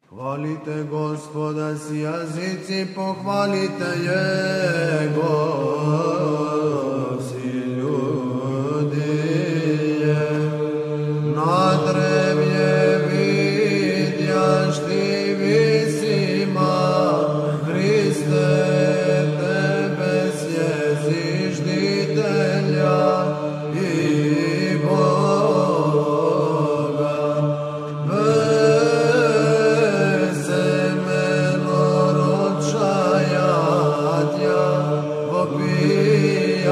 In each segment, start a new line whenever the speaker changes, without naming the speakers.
Hvalite Gospoda, si jazici, pohvalite Jego, si ljudi je. Na drevje vidjaš ti visima, Hriste, tebe sjeziš žitelja i Boga. Semeno ročajatja, opijaše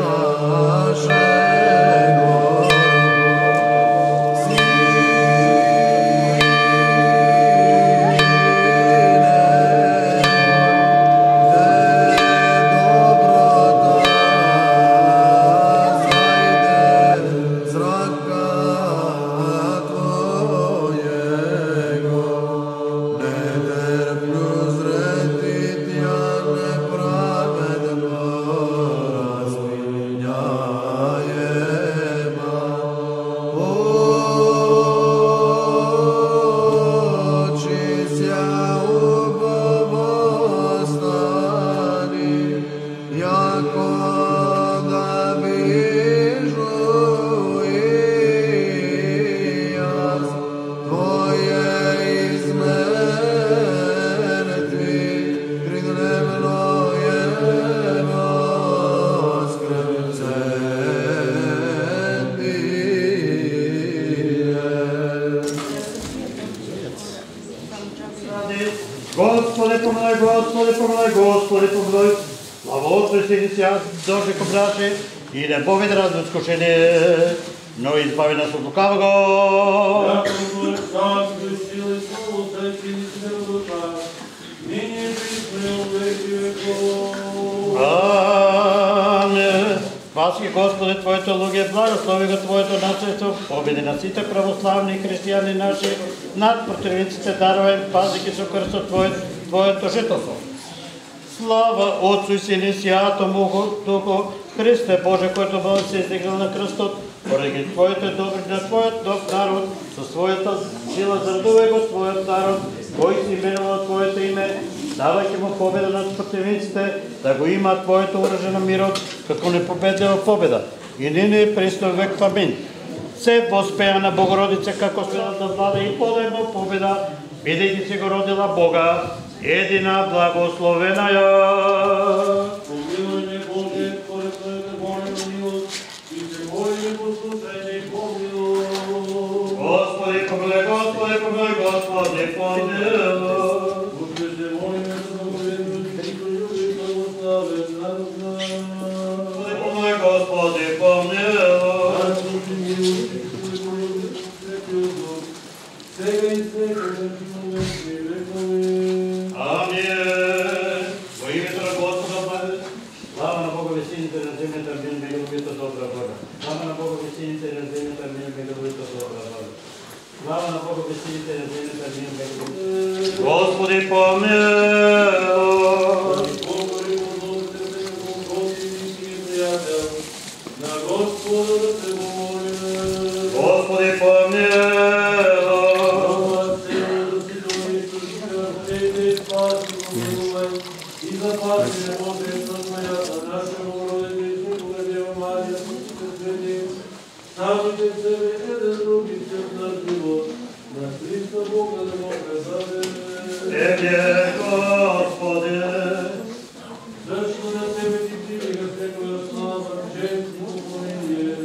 Дожди кобраше и да поведе раз от изкушение, но избави нас от лукавого. Амин. Спаси, Господи, Твоето луѓе, благослови го Твоето наследство, победи на сите православни християни наши, над противниците дарове, пази ги со крстот Твоето жителство. Слава Отцу и Сину и Святому Духу, Христе Боже, който бъл се издигнал на кръстот, поради Твоите добри на Твоят нов народ, със своята сила зарадувай го Твоят народ, кой си именувал Твоето име, давайки му победа над противниците, да го има Твоето оръжие на мирот, като непобедива победа. И нине престо век. Амин. Се воспея на Богородица, како смела да влада и подебно победа, бидейки си го родила Бога, едина благословена я. Помилуй ме, Боже, според Твоята Божия милост, и се моли послушай и помилуй. Господи, помилуй, Господи, помилуй, Господи, помилуй. Господи, се молим за благословението и любви, благословен народ наш. Господи, помилуй, Господи, помилуй. Господи, милуй, сега и сега, Амин. Во името на Господа, слава на Бога висините на земята, мир, миловито, добра Бога. Слава на Бога висините на земята, мир, миловито, добра Бога. Слава на Бога висините на земята, мир, миловито. Господи, помилуй. Господи, приятел, на Господа да се молим. Господи, помилуй. Тебе, Господи, защо на Тебе ти привига всякоя слава, чест и поклонение,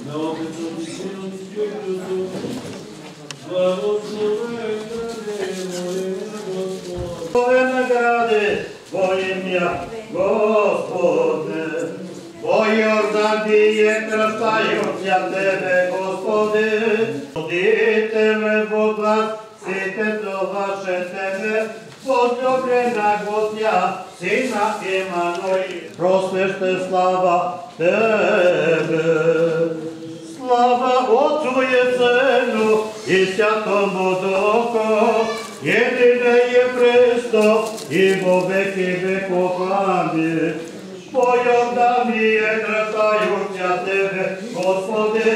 на Отецът и Синът и Святия Дух, благословен гради, Господи. Благословен гради, во имя Господне, во Йордан бие кръстаюся Тебе, Господи, водите ме во глас, сите до Ваше Тебе, возлюблена Господя, Сина Имануил, просвеща слава Тебе. Слава Отцу и Сыну и Святому Духу, единое престо и во веки веков. Амин. По Йорданije кръстаюся Тебе, Господи,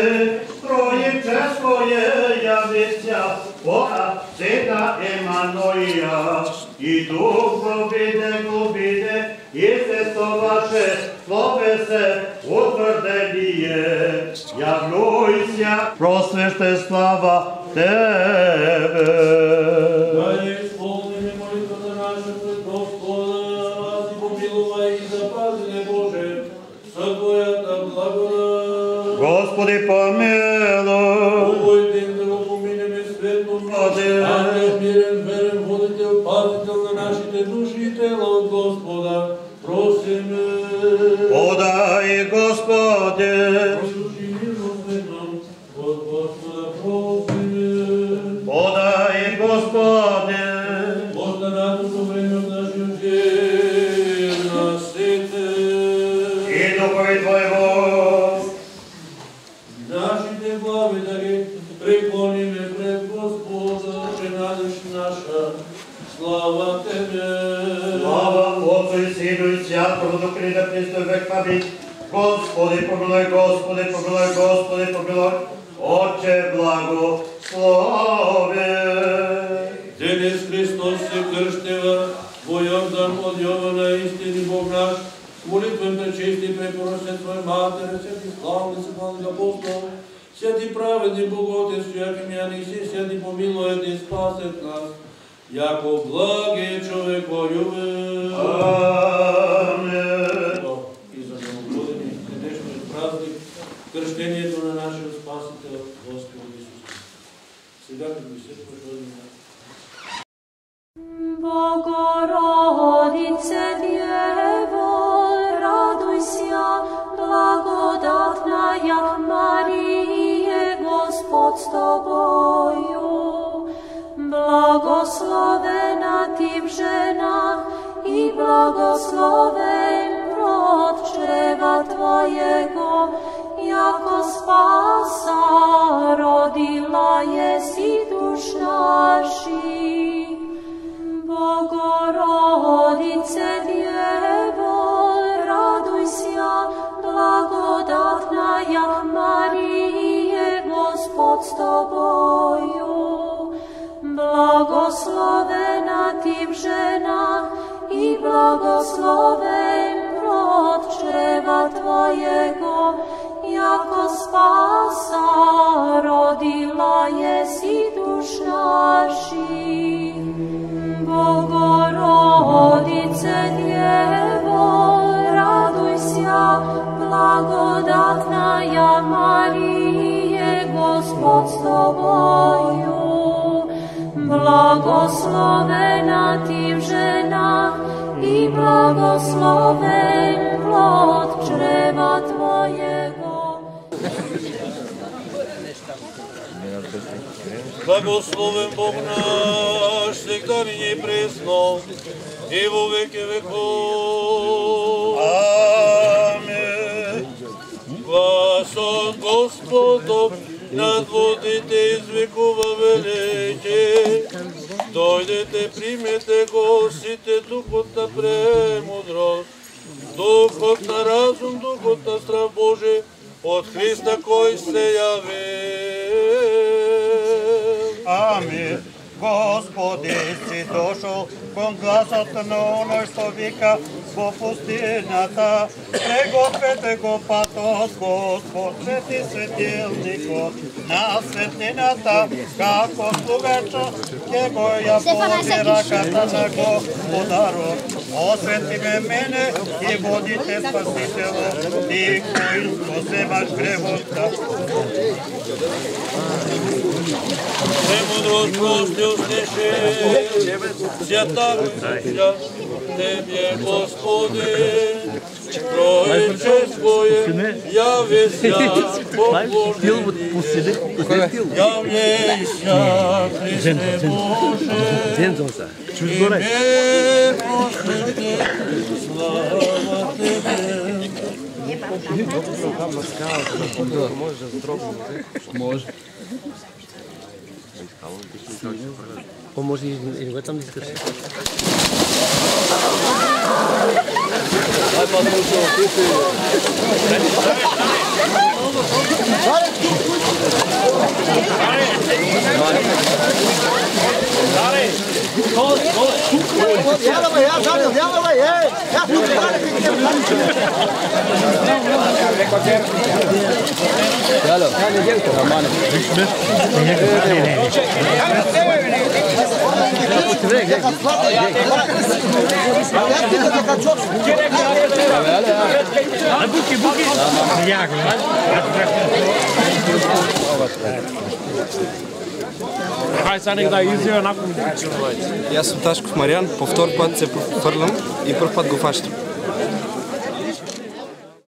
Троиче своє явися, Бога Света Емануия, и Дух глубине, глубине, и естество ваше, слове се, утвърдение, явлюйся, просвещай слава Тебе.
Да исполним молитвата наша пред Господа, аз и помилувай и запази не Боже, со Твоята благодат.
Господи, помилуй.
Овой ден да го поминеме светло, ангел мирен, верен, водител, пазител на нашите души и тела от Господа, просиме.
Подай, Господи.
Души мирно светлом, от Господа просиме.
Подай, Господи.
Останатото време от нашия жир насите.
И духови Твоего.
Нашите глави да ги преклониме пред Господа, че надеж наша, слава Тебе.
Слава Отцу и Сину и Святому Духу и да престой век веки. Господи, помилуй, Господи, помилуй, Господи, помилуй. Отче благослови.
Денес Христос се кръщева, во Йордан от Йована, истини Бог наш, молитвен пречисти и препоръчен Твой Матере, святи славни събълни апостол, святи праведни Боготе, стояки мияни си, святи помилует и спасет нас, яко благи човеколюбен.
Амин.
И за новогодини днешният празник, кръщението на нашия Спасител Господ Исус. Сега като ми се проходим на
Bogorodice Dievo, radujся, благодатная Мария, Господь с Тобою. Благословена Ты в женах, и благословен плод чрева Твоего, яко спаса родила еси душ наших. Bogorodice Dievo, radujся, благодатная Мария, Господь с Тобою. Благословена Ты в женах, и благословен плод чрева Твоего, яко спаса родила еси душ наших. Bogorodice Dievo, radujся, благодатная Мария, Господь с Тобою. Благословена Ты в женах, и благословен плод чрева Твоего.
Благословен Бог наш, всегда ныне и пресно, и во веки веков.
Амин.
Гласом Господов над водите извекува велики. Дойдете, примете го, сите духот на премудрост, духот на разум, духот на страх Божий, от Христа, кой се явил.
Амин. Господи, си дошъл кон гласът на оной, що вика во пустинята. Пригответе го пътот, Господ, свети светилникот на светлината, како слугача, ке го я поди ръката на Господарот. Освети ме мене и водите Спаситело, ти кои вземаш гревота.
Премудрост прости услыши, свята душа, Тебе, Господи, Троичествое, явися, поклонение, являйся, Христе Боже, и мир просвети, слава Тебе.
Може. Може и в этом не скажи. Ай, подушку, ты.
Хай сега нека да изява еднакво.
Аз съм Ташков Мариан, по втор път се фърлям и първ път го фащам.